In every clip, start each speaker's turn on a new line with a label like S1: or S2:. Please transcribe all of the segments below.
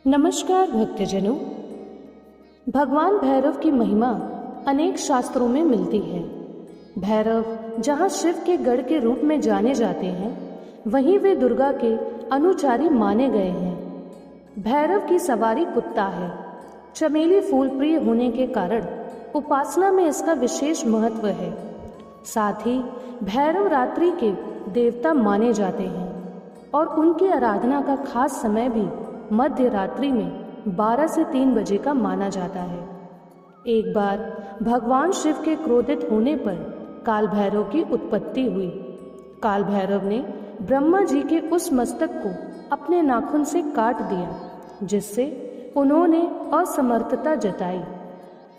S1: नमस्कार भक्तजनों। भगवान भैरव की महिमा अनेक शास्त्रों में मिलती है। भैरव जहाँ शिव के गढ़ के रूप में जाने जाते हैं, वहीं वे दुर्गा के अनुचारी माने गए हैं। भैरव की सवारी कुत्ता है। चमेली फूल प्रिय होने के कारण उपासना में इसका विशेष महत्व है। साथ ही भैरव रात्रि के देवता माने जाते हैं और उनकी आराधना का खास समय भी मध्य रात्रि में 12 से 3 बजे का माना जाता है। एक बार भगवान शिव के क्रोधित होने पर काल भैरव की उत्पत्ति हुई। काल भैरव ने ब्रह्मा जी के उस मस्तक को अपने नाखून से काट दिया, जिससे उन्होंने असमर्थता जताई।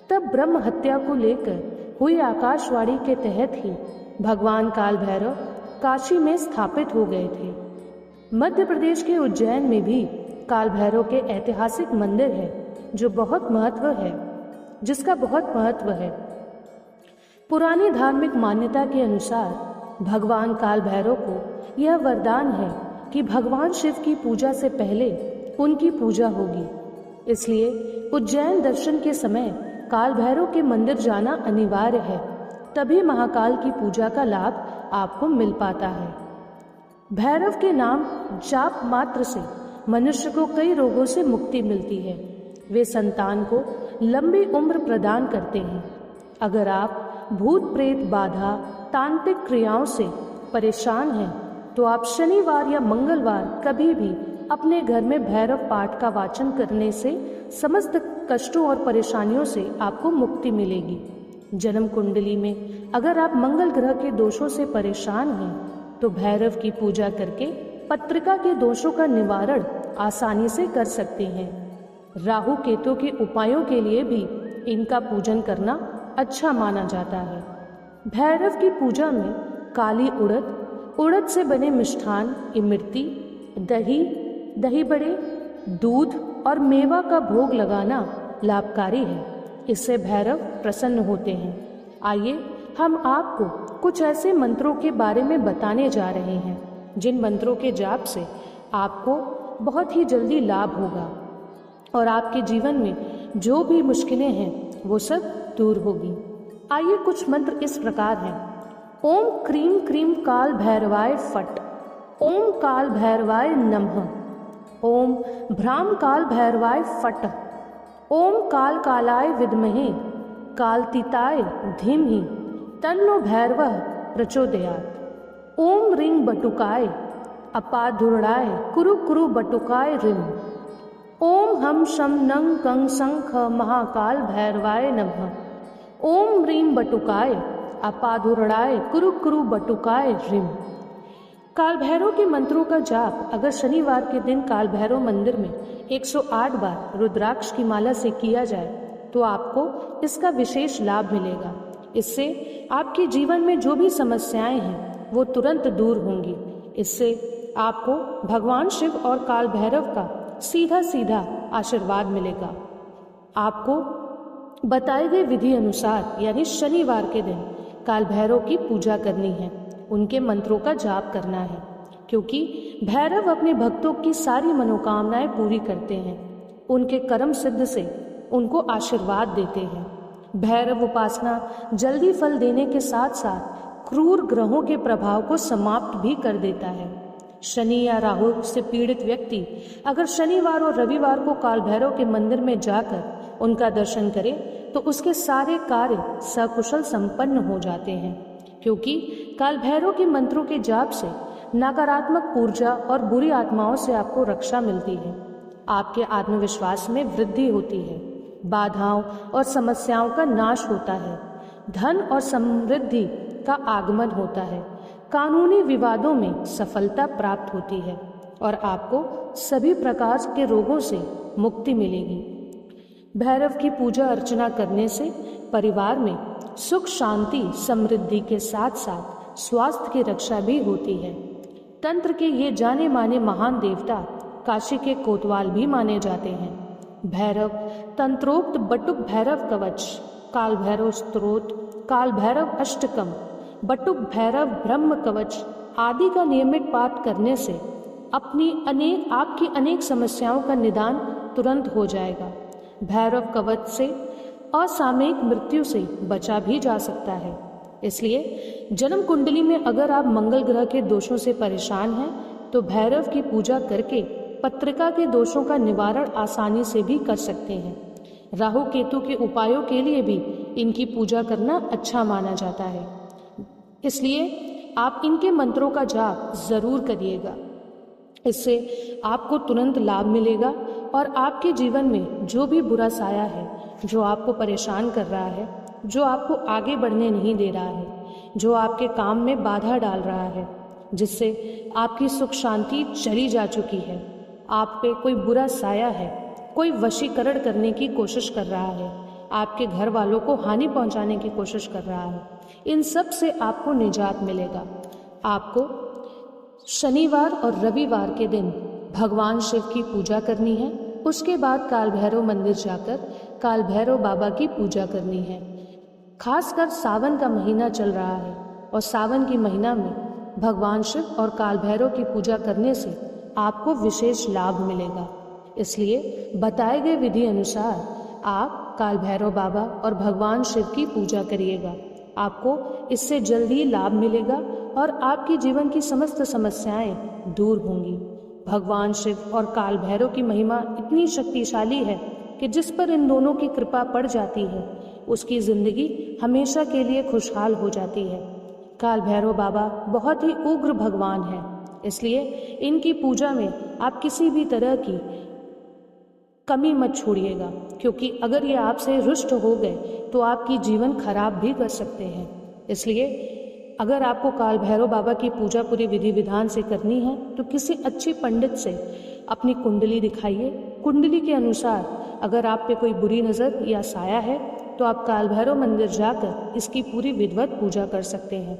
S1: तब ब्रह्म हत्या को लेकर हुई आकाशवाणी के तहत ही भगवान काल भैरव काशी में स्थापित हो गए थे। मध्य प्रदेश के उज्जैन में भी काल भैरव के ऐतिहासिक मंदिर है, जिसका बहुत महत्व है। पुरानी धार्मिक मान्यता के अनुसार भगवान काल भैरव को यह वरदान है कि भगवान शिव की पूजा से पहले उनकी पूजा होगी। इसलिए उज्जैन दर्शन के समय काल भैरव के मंदिर जाना अनिवार्य है, तभी महाकाल की पूजा का लाभ आपको मिल पाता है। भैरव के नाम जाप मात्र से मनुष्य को कई रोगों से मुक्ति मिलती है। वे संतान को लंबी उम्र प्रदान करते हैं। अगर आप भूत प्रेत बाधा तांत्रिक क्रियाओं से परेशान हैं, तो आप शनिवार या मंगलवार कभी भी अपने घर में भैरव पाठ का वाचन करने से समस्त कष्टों और परेशानियों से आपको मुक्ति मिलेगी। जन्म कुंडली में अगर आप मंगल ग्रह के दोषों से परेशान हैं, तो भैरव की पूजा करके पत्रिका के दोषों का निवारण आसानी से कर सकते हैं। राहु केतु के उपायों के लिए भी इनका पूजन करना अच्छा माना जाता है। भैरव की पूजा में काली उड़द से बने मिष्ठान, इमरती, दही बड़े, दूध और मेवा का भोग लगाना लाभकारी है। इससे भैरव प्रसन्न होते हैं। आइए हम आपको कुछ ऐसे मंत्रों के बारे में बताने जा रहे हैं, जिन मंत्रों के जाप से आपको बहुत ही जल्दी लाभ होगा और आपके जीवन में जो भी मुश्किलें हैं वो सब दूर होगी। आइए कुछ मंत्र इस प्रकार हैं। ओम क्रीम क्रीम काल भैरवाय फट। ओम काल भैरवाय नमः। ओम भ्राम काल भैरवाय फट। ओम काल कालाय विद्महे कालतीताय धीमहि तन्नो भैरवः प्रचोदयात्। ओम रिंग बटुकाय अपाधुरणाय कुरु कुरु बटुकाय रिम। ओम हम शम नंग कंग शंख महाकाल भैरवाय नमः। ओम रीम बटुकाय अपाधुरणाय कुरु कुरु बटुकाय रिम। काल भैरव के मंत्रों का जाप अगर शनिवार के दिन काल भैरव मंदिर में 108 बार रुद्राक्ष की माला से किया जाए, तो आपको इसका विशेष लाभ मिलेगा। इससे आपके जीवन में जो भी समस्याएं हैं वो तुरंत दूर होंगी। इससे आपको भगवान शिव और काल भैरव का सीधा सीधा आशीर्वाद मिलेगा। आपको बताए गए विधि अनुसार यानी शनिवार के दिन काल भैरव की पूजा करनी है, उनके मंत्रों का जाप करना है, क्योंकि भैरव अपने भक्तों की सारी मनोकामनाएं पूरी करते हैं। उनके कर्म सिद्ध से उनको आशीर्वाद देते हैं। भैरव उपासना जल्दी फल देने के साथ साथ क्रूर ग्रहों के प्रभाव को समाप्त भी कर देता है। शनि या राहु से पीड़ित व्यक्ति अगर शनिवार और रविवार को काल भैरव के मंदिर में जाकर उनका दर्शन करे, तो उसके सारे कार्य सकुशल संपन्न हो जाते हैं, क्योंकि काल भैरव के मंत्रों के जाप से नकारात्मक ऊर्जा और बुरी आत्माओं से आपको रक्षा मिलती है। आपके आत्मविश्वास में वृद्धि होती है। बाधाओं और समस्याओं का नाश होता है। धन और समृद्धि का आगमन होता है। कानूनी विवादों में सफलता प्राप्त होती है और आपको सभी प्रकार के रोगों से मुक्ति मिलेगी। भैरव की पूजा अर्चना करने से परिवार में सुख शांति समृद्धि के साथ साथ स्वास्थ्य की रक्षा भी होती है। तंत्र के ये जाने माने महान देवता काशी के कोतवाल भी माने जाते हैं। भैरव तंत्रोक्त बटुक भैरव कवच, काल भैरव स्तोत्र, काल भैरव अष्टकम, बटुक भैरव ब्रह्म कवच आदि का नियमित पाठ करने से आपकी अनेक समस्याओं का निदान तुरंत हो जाएगा। भैरव कवच से असामयिक मृत्यु से बचा भी जा सकता है। इसलिए जन्म कुंडली में अगर आप मंगल ग्रह के दोषों से परेशान हैं तो भैरव की पूजा करके पत्रिका के दोषों का निवारण आसानी से भी कर सकते हैं। राहु केतु के उपायों के लिए भी इनकी पूजा करना अच्छा माना जाता है, इसलिए आप इनके मंत्रों का जाप जरूर करिएगा। इससे आपको तुरंत लाभ मिलेगा और आपके जीवन में जो भी बुरा साया है, जो आपको परेशान कर रहा है, जो आपको आगे बढ़ने नहीं दे रहा है, जो आपके काम में बाधा डाल रहा है, जिससे आपकी सुख शांति चली जा चुकी है, आप पे कोई बुरा साया है, कोई वशीकरण करने की कोशिश कर रहा है, आपके घर वालों को हानि पहुंचाने की कोशिश कर रहा है, इन सब से आपको निजात मिलेगा। आपको शनिवार और रविवार के दिन भगवान शिव की पूजा करनी है। उसके बाद काल भैरव मंदिर जाकर काल भैरव बाबा की पूजा करनी है। खासकर सावन का महीना चल रहा है और सावन के महीना में भगवान शिव और काल भैरव की पूजा करने से आपको विशेष लाभ मिलेगा। इसलिए बताए गए विधि अनुसार आप काल भैरव बाबा और भगवान शिव की पूजा करिएगा। आपको इससे जल्दी लाभ मिलेगा और आपकी जीवन की समस्त समस्याएं दूर होंगी। भगवान शिव और काल भैरव की महिमा इतनी शक्तिशाली है कि जिस पर इन दोनों की कृपा पड़ जाती है उसकी जिंदगी हमेशा के लिए खुशहाल हो जाती है। काल भैरव बाबा बहुत ही उग्र भगवान हैं, इसलिए इनकी पूजा में आप किसी भी तरह की कमी मत छोड़िएगा, क्योंकि अगर ये आपसे रुष्ट हो गए तो आपकी जीवन खराब भी कर सकते हैं। इसलिए अगर आपको काल भैरव बाबा की पूजा पूरी विधि विधान से करनी है तो किसी अच्छे पंडित से अपनी कुंडली दिखाइए। कुंडली के अनुसार अगर आप पे कोई बुरी नज़र या साया है तो आप काल भैरव मंदिर जाकर इसकी पूरी विधिवत पूजा कर सकते हैं।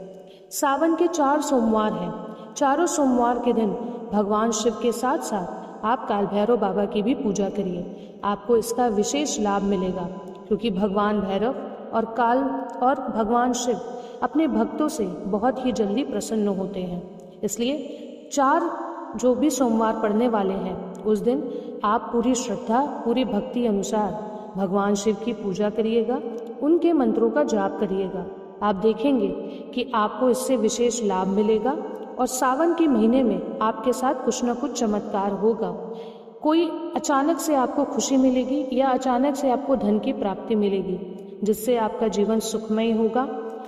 S1: सावन के 4 सोमवार हैं। चारों सोमवार के दिन भगवान शिव के साथ साथ आप काल भैरव बाबा की भी पूजा करिए। आपको इसका विशेष लाभ मिलेगा, क्योंकि भगवान भैरव और भगवान शिव अपने भक्तों से बहुत ही जल्दी प्रसन्न होते हैं। इसलिए 4 जो भी सोमवार पड़ने वाले हैं उस दिन आप पूरी श्रद्धा पूरी भक्ति अनुसार भगवान शिव की पूजा करिएगा, उनके मंत्रों का जाप करिएगा। आप देखेंगे कि आपको इससे विशेष लाभ मिलेगा और सावन के महीने में आपके साथ कुछ न कुछ चमत्कार होगा। कोई अचानक से आपको खुशी मिलेगी या अचानक से आपको धन की प्राप्ति मिलेगी, जिससे आपका जीवन सुखमय होगा,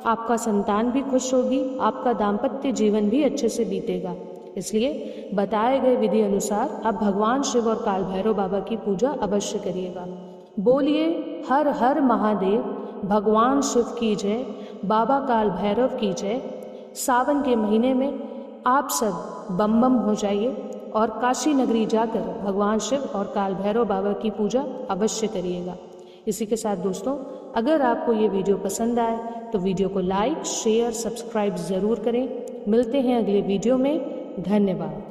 S1: आपका संतान भी खुश होगी, आपका दाम्पत्य जीवन भी अच्छे से बीतेगा। इसलिए बताए गए विधि अनुसार आप भगवान शिव और काल भैरव बाबा की पूजा अवश्य करिएगा। बोलिए हर हर महादेव, भगवान शिव की जय, बाबा काल भैरव की जय। सावन के महीने में आप सब बम बम हो जाइए और काशी नगरी जाकर भगवान शिव और काल भैरव बाबा की पूजा अवश्य करिएगा। इसी के साथ दोस्तों, अगर आपको ये वीडियो पसंद आए तो वीडियो को लाइक शेयर सब्सक्राइब ज़रूर करें। मिलते हैं अगले वीडियो में। धन्यवाद।